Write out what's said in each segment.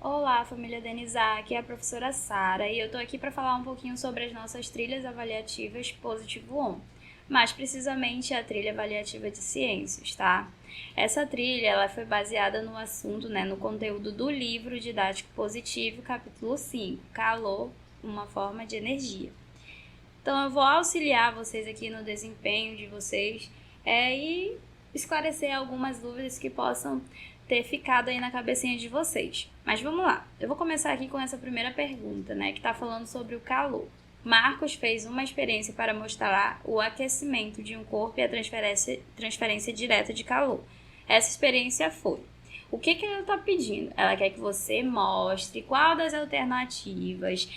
Olá, família Denizar, aqui é a professora Sara e eu tô aqui para falar um pouquinho sobre as nossas trilhas avaliativas Positivo On, mais precisamente a trilha avaliativa de ciências, tá? Essa trilha ela foi baseada no assunto, no conteúdo do livro didático positivo, capítulo 5, Calor, uma forma de energia. Então eu vou auxiliar vocês aqui no desempenho de vocês e esclarecer algumas dúvidas que possam ter ficado aí na cabecinha de vocês. Mas vamos lá, eu vou começar aqui com essa primeira pergunta, que está falando sobre o calor. Marcos fez uma experiência para mostrar o aquecimento de um corpo e a transferência direta de calor. Essa experiência foi: o que ela está pedindo? Ela quer que você mostre qual das alternativas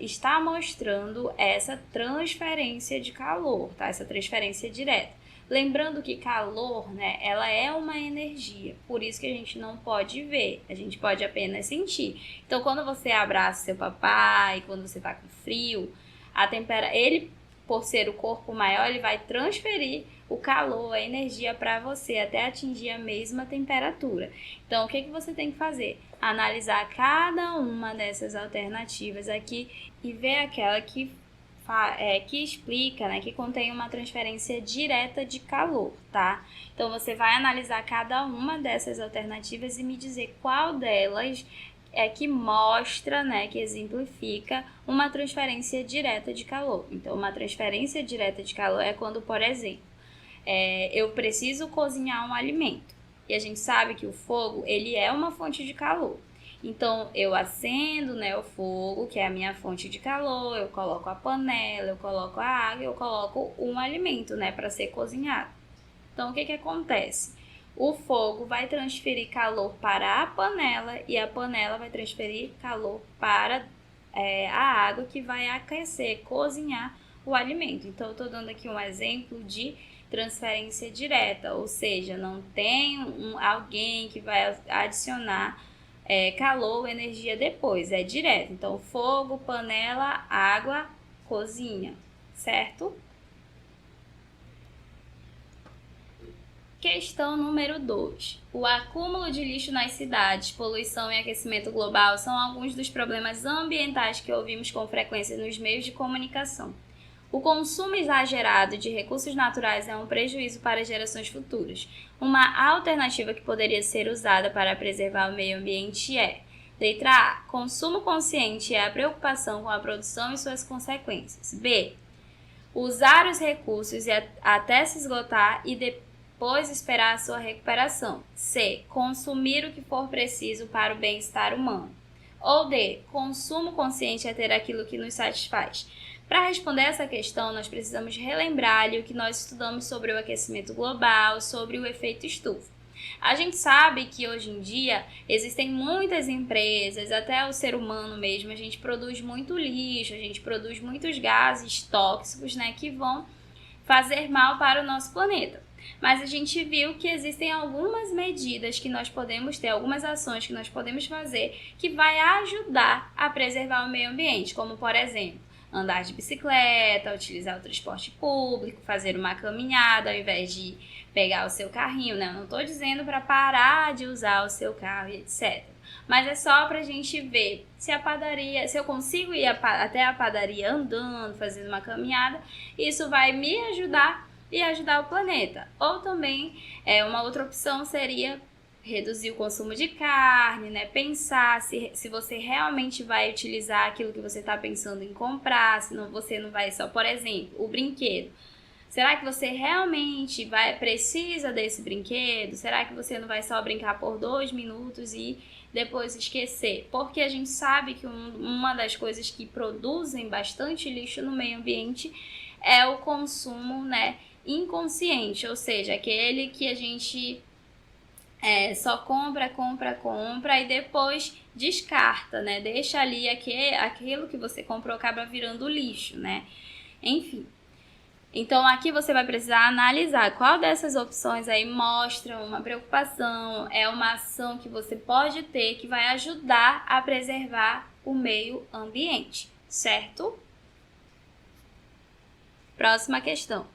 está mostrando essa transferência de calor, tá? Essa transferência direta. Lembrando que calor, ela é uma energia, por isso que a gente não pode ver, a gente pode apenas sentir. Então, quando você abraça seu papai, quando você tá com frio, ele, por ser o corpo maior, ele vai transferir o calor, a energia para você até atingir a mesma temperatura. Então, o que você tem que fazer? Analisar cada uma dessas alternativas aqui e ver aquela que explica, que contém uma transferência direta de calor, tá? Então, você vai analisar cada uma dessas alternativas e me dizer qual delas é que mostra, que exemplifica uma transferência direta de calor. Então, uma transferência direta de calor é quando, por exemplo, eu preciso cozinhar um alimento. E a gente sabe que o fogo, ele é uma fonte de calor. Então, eu acendo, o fogo, que é a minha fonte de calor, eu coloco a panela, eu coloco a água, eu coloco um alimento, para ser cozinhado. Então, o que acontece? O fogo vai transferir calor para a panela e a panela vai transferir calor para a água, que vai aquecer, cozinhar o alimento. Então, eu estou dando aqui um exemplo de transferência direta, ou seja, não tem alguém que vai adicionar calor ou energia depois, é direto. Então, fogo, panela, água, cozinha, certo? Questão número 2. O acúmulo de lixo nas cidades, poluição e aquecimento global são alguns dos problemas ambientais que ouvimos com frequência nos meios de comunicação. O consumo exagerado de recursos naturais é um prejuízo para gerações futuras. Uma alternativa que poderia ser usada para preservar o meio ambiente é: letra A. Consumo consciente é a preocupação com a produção e suas consequências. B. Usar os recursos até se esgotar e depois esperar a sua recuperação. C. Consumir o que for preciso para o bem-estar humano. Ou D. Consumo consciente é ter aquilo que nos satisfaz. Para responder essa questão, nós precisamos relembrar o que nós estudamos sobre o aquecimento global, sobre o efeito estufa. A gente sabe que hoje em dia existem muitas empresas, até o ser humano mesmo, a gente produz muito lixo, a gente produz muitos gases tóxicos, que vão fazer mal para o nosso planeta. Mas a gente viu que existem algumas medidas que nós podemos ter, algumas ações que nós podemos fazer que vai ajudar a preservar o meio ambiente, como por exemplo, andar de bicicleta, utilizar o transporte público, fazer uma caminhada ao invés de pegar o seu carrinho, né? Eu não estou dizendo para parar de usar o seu carro e etc. Mas é só para a gente ver se eu consigo ir até a padaria andando, fazendo uma caminhada, isso vai me ajudar e ajudar o planeta. Ou também, uma outra opção seria reduzir o consumo de carne, pensar se você realmente vai utilizar aquilo que você está pensando em comprar, se você não vai só, por exemplo, o brinquedo. Será que você realmente precisa desse brinquedo? Será que você não vai só brincar por 2 minutos e depois esquecer? Porque a gente sabe que uma das coisas que produzem bastante lixo no meio ambiente é o consumo, inconsciente, ou seja, aquele que a gente só compra e depois descarta, deixa ali aquilo que você comprou acaba virando lixo, Enfim. Então, aqui você vai precisar analisar qual dessas opções aí mostra uma preocupação, é uma ação que você pode ter que vai ajudar a preservar o meio ambiente, certo? Próxima questão.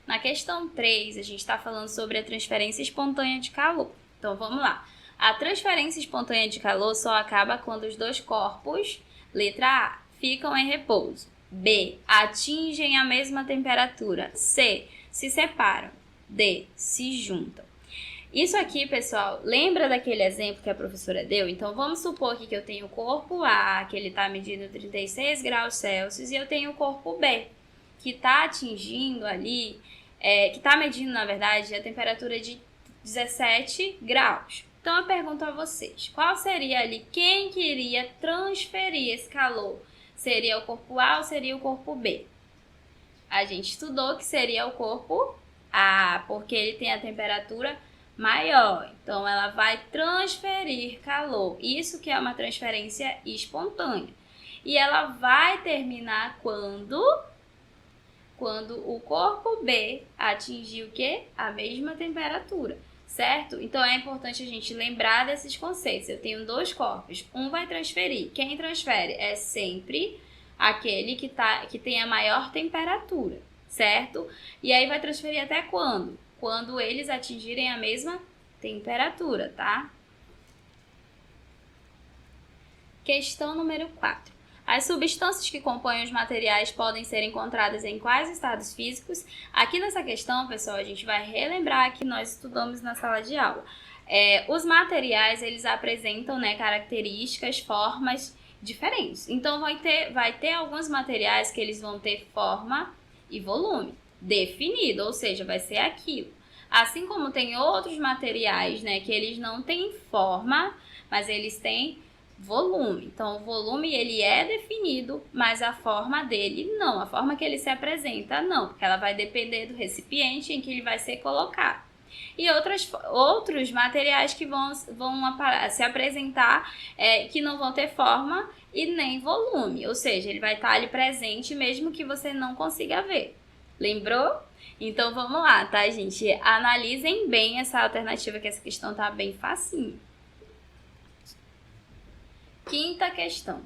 Na questão 3, a gente está falando sobre a transferência espontânea de calor. Então, vamos lá. A transferência espontânea de calor só acaba quando os dois corpos, letra A, ficam em repouso. B, atingem a mesma temperatura. C, se separam. D, se juntam. Isso aqui, pessoal, lembra daquele exemplo que a professora deu? Então, vamos supor aqui que eu tenho o corpo A, que ele está medindo 36 graus Celsius, e eu tenho o corpo B, que está atingindo ali, que está medindo, na verdade, a temperatura de 17 graus. Então, eu pergunto a vocês, qual seria ali, quem queria transferir esse calor? Seria o corpo A ou seria o corpo B? A gente estudou que seria o corpo A, porque ele tem a temperatura maior. Então, ela vai transferir calor. Isso que é uma transferência espontânea. E ela vai terminar quando o corpo B atingir o quê? A mesma temperatura, certo? Então, é importante a gente lembrar desses conceitos. Eu tenho dois corpos, um vai transferir. Quem transfere é sempre aquele que tem a maior temperatura, certo? E aí vai transferir até quando? Quando eles atingirem a mesma temperatura, tá? Questão número 4. As substâncias que compõem os materiais podem ser encontradas em quais estados físicos? Aqui nessa questão, pessoal, a gente vai relembrar que nós estudamos na sala de aula. Os materiais, eles apresentam, né, características, formas diferentes. Então, vai ter alguns materiais que eles vão ter forma e volume definido, ou seja, vai ser aquilo. Assim como tem outros materiais, né, que eles não têm forma, mas eles têm volume. Então, o volume ele é definido, mas a forma dele não. A forma que ele se apresenta não, porque ela vai depender do recipiente em que ele vai ser colocado. E outros materiais que vão se apresentar que não vão ter forma e nem volume. Ou seja, ele vai estar ali presente mesmo que você não consiga ver. Lembrou? Então, vamos lá, tá, gente? Analisem bem essa alternativa, que essa questão tá bem facinho. Quinta questão.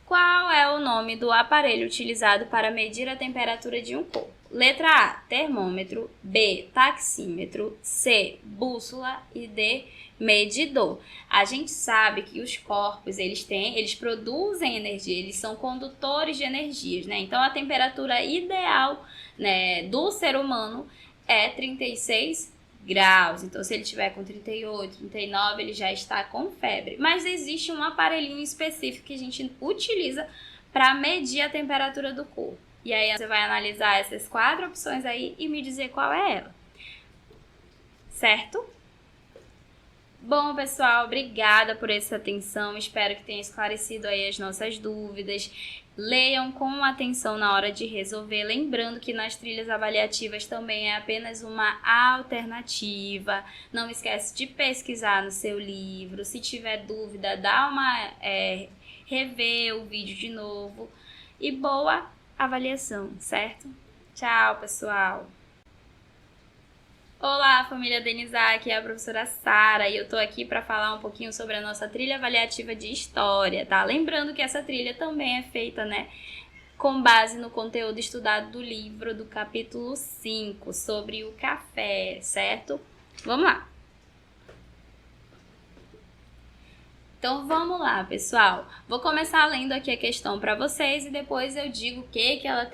Qual é o nome do aparelho utilizado para medir a temperatura de um corpo? Letra A, termômetro. B, taxímetro. C, bússola. E D, medidor. A gente sabe que os corpos, eles produzem energia, eles são condutores de energias, né? Então, a temperatura ideal, né, do ser humano é 36 graus. Então, se ele tiver com 38, 39, ele já está com febre. Mas existe um aparelhinho específico que a gente utiliza para medir a temperatura do corpo. E aí, você vai analisar essas 4 opções aí e me dizer qual é ela. Certo? Bom, pessoal, obrigada por essa atenção. Espero que tenha esclarecido aí as nossas dúvidas. Leiam com atenção na hora de resolver, lembrando que nas trilhas avaliativas também é apenas uma alternativa. Não esquece de pesquisar no seu livro. Se tiver dúvida, dá rever o vídeo de novo. E boa avaliação, certo? Tchau, pessoal! Olá, família Denizá, aqui é a professora Sara e eu tô aqui para falar um pouquinho sobre a nossa trilha avaliativa de história, tá? Lembrando que essa trilha também é feita, né, com base no conteúdo estudado do livro do capítulo 5, sobre o café, certo? Vamos lá! Então, vamos lá, pessoal. Vou começar lendo aqui a questão para vocês e depois eu digo o que ela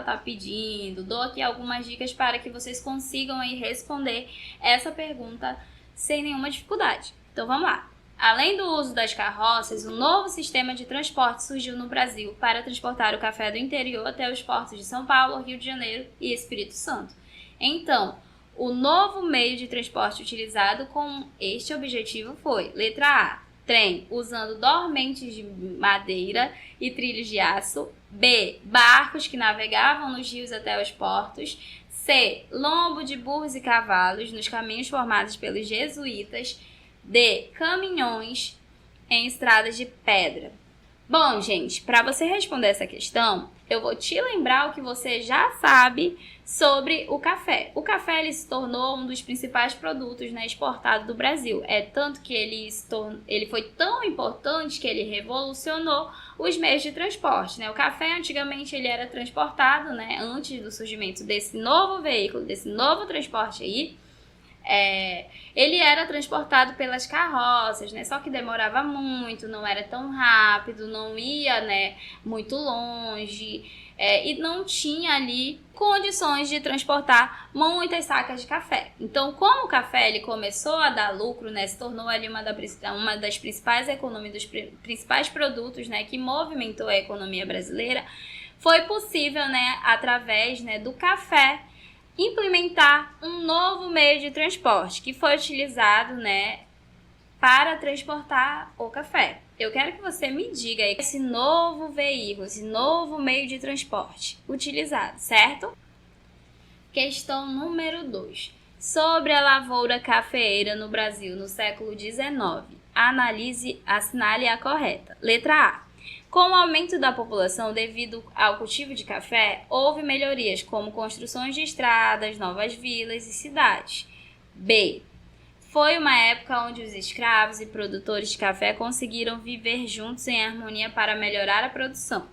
tá pedindo. Dou aqui algumas dicas para que vocês consigam aí responder essa pergunta sem nenhuma dificuldade. Então, vamos lá. Além do uso das carroças, um novo sistema de transporte surgiu no Brasil para transportar o café do interior até os portos de São Paulo, Rio de Janeiro e Espírito Santo. Então, o novo meio de transporte utilizado com este objetivo foi: letra A, trem, usando dormentes de madeira e trilhos de aço. B, barcos que navegavam nos rios até os portos. C, lombo de burros e cavalos nos caminhos formados pelos jesuítas. D, caminhões em estradas de pedra. Bom, gente, para você responder essa questão, eu vou te lembrar o que você já sabe sobre o café. O café ele se tornou um dos principais produtos, né, exportados do Brasil. Tanto que ele foi tão importante que ele revolucionou os meios de transporte, né? O café antigamente ele era transportado, né, antes do surgimento desse novo veículo, desse novo transporte aí, Ele era transportado pelas carroças, né? Só que demorava muito, não era tão rápido, não ia, né, muito longe, e não tinha ali condições de transportar muitas sacas de café. Então, como o café ele começou a dar lucro, né, se tornou ali uma das principais economias, dos principais produtos, né, que movimentou a economia brasileira, foi possível, né, através, né, do café, implementar um novo meio de transporte que foi utilizado, né, para transportar o café. Eu quero que você me diga aí esse novo veículo, esse novo meio de transporte utilizado, certo? Questão número 2. Sobre a lavoura cafeeira no Brasil no século XIX. Assinale a correta. Letra A. Com o aumento da população devido ao cultivo de café, houve melhorias como construções de estradas, novas vilas e cidades. B. Foi uma época onde os escravos e produtores de café conseguiram viver juntos em harmonia para melhorar a produção.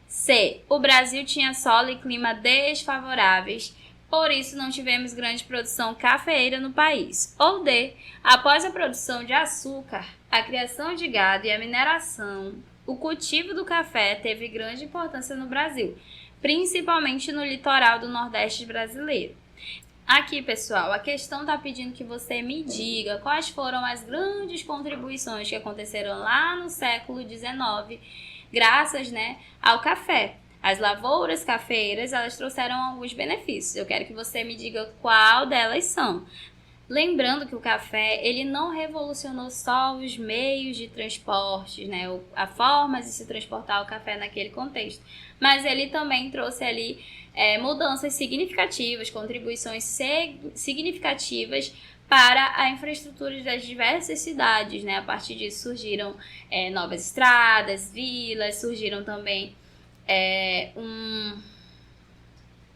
C. O Brasil tinha solo e clima desfavoráveis, por isso não tivemos grande produção cafeeira no país. Ou D. Após a produção de açúcar, a criação de gado e a mineração, o cultivo do café teve grande importância no Brasil, principalmente no litoral do Nordeste brasileiro. Aqui, pessoal, a questão está pedindo que você me diga quais foram as grandes contribuições que aconteceram lá no século XIX, graças, né, ao café. As lavouras cafeeiras, elas trouxeram alguns benefícios. Eu quero que você me diga qual delas são. Lembrando que o café, ele não revolucionou só os meios de transporte, né, a forma de se transportar o café naquele contexto, mas ele também trouxe ali mudanças significativas, contribuições significativas para a infraestrutura das diversas cidades, né? A partir disso surgiram novas estradas, vilas, surgiram também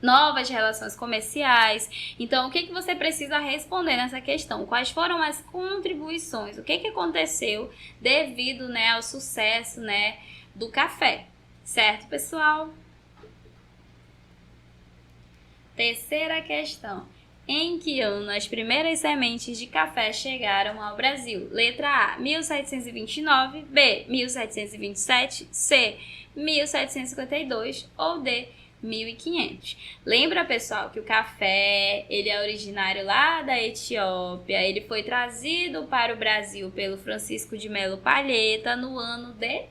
novas relações comerciais. Então, o que você precisa responder nessa questão? Quais foram as contribuições? O que aconteceu devido, né, ao sucesso, né, do café? Certo, pessoal? Terceira questão. Em que ano as primeiras sementes de café chegaram ao Brasil? Letra A, 1729, B, 1727, C, 1752 ou D, 1500. Lembra, pessoal, que o café, ele é originário lá da Etiópia, ele foi trazido para o Brasil pelo Francisco de Melo Palheta no ano de...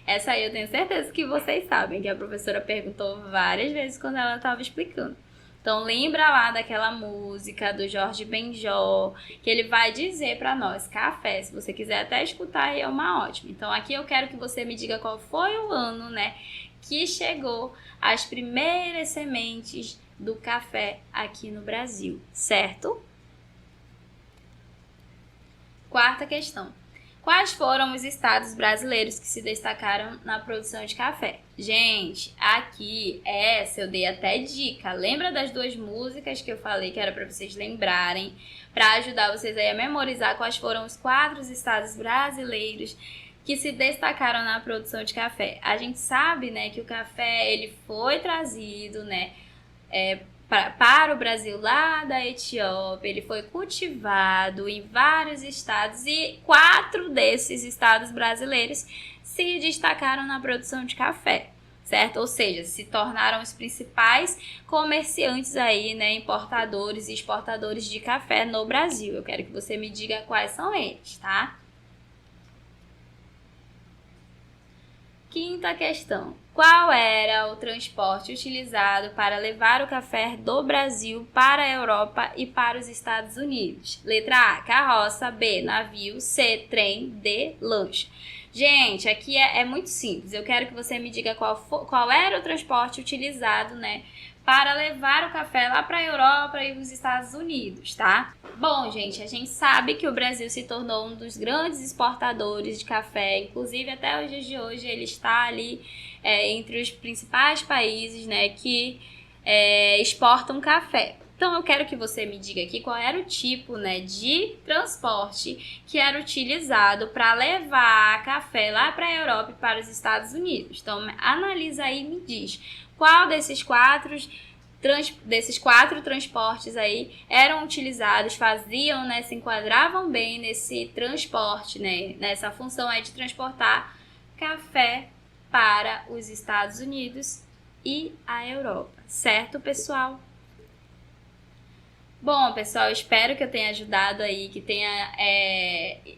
Essa aí eu tenho certeza que vocês sabem, que a professora perguntou várias vezes quando ela estava explicando. Então, lembra lá daquela música do Jorge Benjor, que ele vai dizer para nós, café, se você quiser até escutar, aí é uma ótima. Então, aqui eu quero que você me diga qual foi o ano, né, que chegou as primeiras sementes do café aqui no Brasil, certo? Quarta questão. Quais foram os estados brasileiros que se destacaram na produção de café? Gente, aqui essa eu dei até dica. Lembra das duas músicas que eu falei que era para vocês lembrarem, para ajudar vocês aí a memorizar quais foram os 4 estados brasileiros que se destacaram na produção de café. A gente sabe, né, que o café ele foi trazido, né, para o Brasil lá da Etiópia, ele foi cultivado em vários estados e 4 desses estados brasileiros se destacaram na produção de café, certo? Ou seja, se tornaram os principais comerciantes aí, né, importadores e exportadores de café no Brasil. Eu quero que você me diga quais são eles, tá? Quinta questão. Qual era o transporte utilizado para levar o café do Brasil para a Europa e para os Estados Unidos? Letra A, carroça, B, navio, C, trem, D, lancha. Gente, aqui é muito simples. Eu quero que você me diga qual era o transporte utilizado, né, para levar o café lá para a Europa e os Estados Unidos, tá? Bom, gente, a gente sabe que o Brasil se tornou um dos grandes exportadores de café, inclusive até os dias de hoje ele está ali entre os principais países, né, que exportam café. Então, eu quero que você me diga aqui qual era o tipo, né, de transporte que era utilizado para levar café lá para a Europa e para os Estados Unidos. Então, analisa aí e me diz qual desses 4 desses 4 transportes aí eram utilizados, faziam, né, se enquadravam bem nesse transporte, né, nessa função aí de transportar café para os Estados Unidos e a Europa, certo, pessoal? Bom, pessoal, espero que eu tenha ajudado aí, que tenha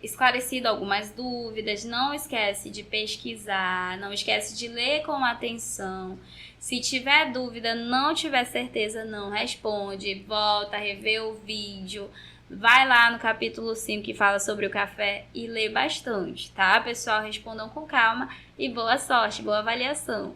esclarecido algumas dúvidas. Não esquece de pesquisar, não esquece de ler com atenção. Se tiver dúvida, não tiver certeza, não responde. Volta, revê o vídeo. Vai lá no capítulo 5 que fala sobre o café e lê bastante, tá, pessoal? Respondam com calma e boa sorte, boa avaliação.